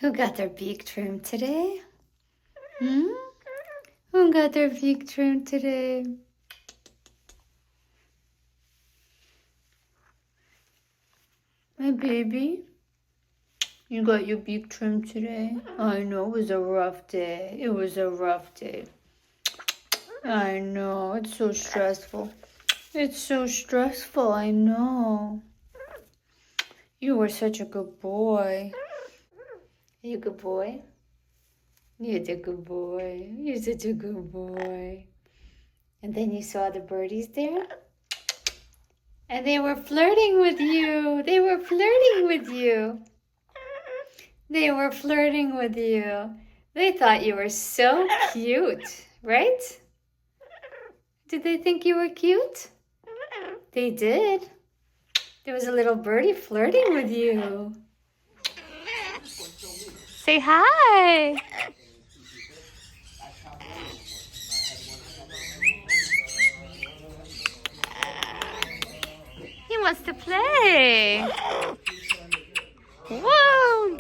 Who got their beak trimmed today? Who got their beak trimmed today? My baby? You got your beak trimmed today? I know, it was a rough day. It was a rough day. I know, it's so stressful. It's so stressful, I know. You were such a good boy. Are you a good boy? You're a good boy. You're such a good boy. And then you saw the birdies there? And they were flirting with you. They were flirting with you. They were flirting with you. They thought you were so cute, right? Did they think you were cute? They did. There was a little birdie flirting with you. Say hi. He wants to play. Whoa!